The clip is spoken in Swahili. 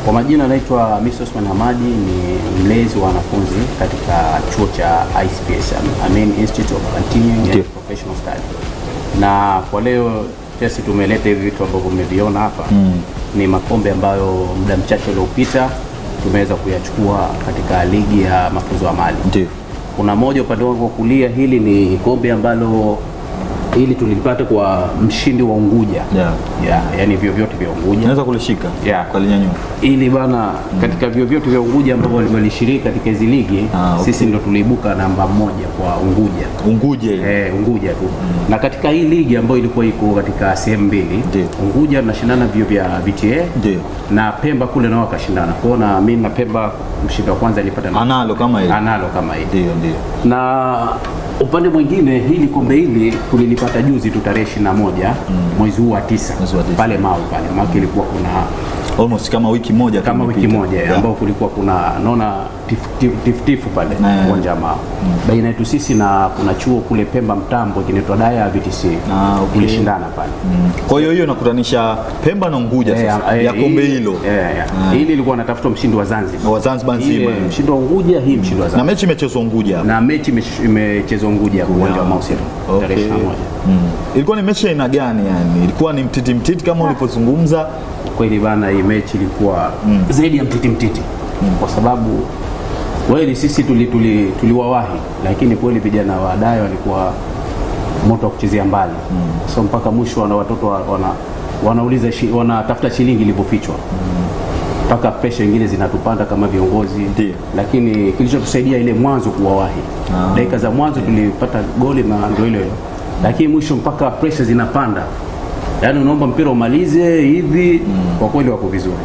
Kwa majina naitwa Mr. Osman Hamadi, ni mlezi wa wanafunzi katika chuo cha ICPS, Amin Institute of Continuing and Professional Study. Na kwa leo sisi tumeleta hivi vitu ambavyo mmeviona hapa. Ni makombe ambayo muda mchache uliopita tumeweza kuyachukua katika ligi ya mafunzo ya mali. Ndio. Kuna moja upande wangu wa kulia, hili ni kombe ambalo hili tulipata kwa mshindi wa Unguja. Yani vyovyote vya Unguja. Unaweza kulishika kwa linyanyua. Ili bana katika vyovyote vya Unguja ambao walishiriki katika hizo ligi, sisi ndo tuliibuka namba 1 kwa Unguja. Unguja ile. Unguja tu. Na katika hii ligi ambayo ilikuwa iko katika sehemu mbili, Unguja tunashindana vio vya VTA na Pemba kule nao wakashindana. Kwa na mimi na Pemba mshindi wa kwanza alipata analo kama hili. Ndio. Na upande mwingine hili kombe hili tulilipata juzi tu tarehe 21 mwezi huu wa 9 pale Mau pale. Maana ilikuwa kuna almost kama wiki moja ambao kulikuwa kuna naona tiftifu pale uwanja Mau. Baina yetu sisi na kuna chuo kule Pemba Mtambo kinaitwa Daya VTC. Kulishindana pale. Kwa hiyo inakutanisha Pemba na Unguja sasa ya kombe hilo. Hili ilikuwa natafuta mshindi wa Zanzibar. Wa Zanzibar nzima. Mshindi wa Unguja, hii mshindi wa Zanzibar. Na mechi imechezwa Unguja. Na mechi imechezwa Unguja kwa uwanja wa Mau tarehe 21. Ilikuwa ni mechi aina gani yani? Ilikuwa ni mtiti kama ulipozungumza? Kweli bana, hii mechi ilikuwa zaidi ya mtiti. Kwa sababu kweli sisi tuliwawahi, lakini kweli vijana wa Daya walikuwa moto wa kuchezea mbali. So mpaka mwisho wana watoto wanauliza wanatafuta shilingi ilipofichwa. Mpaka pressure nyingine zinatupanda kama viongozi. Lakini kilichotusaidia ile mwanzo kuwawahi. Dakika za mwanzo tulipata goli na ndio ile. Lakini mwisho mpaka pressure zinapanda. Yaani unaomba mpira umalize hivi, kwa kweli wako vizuri.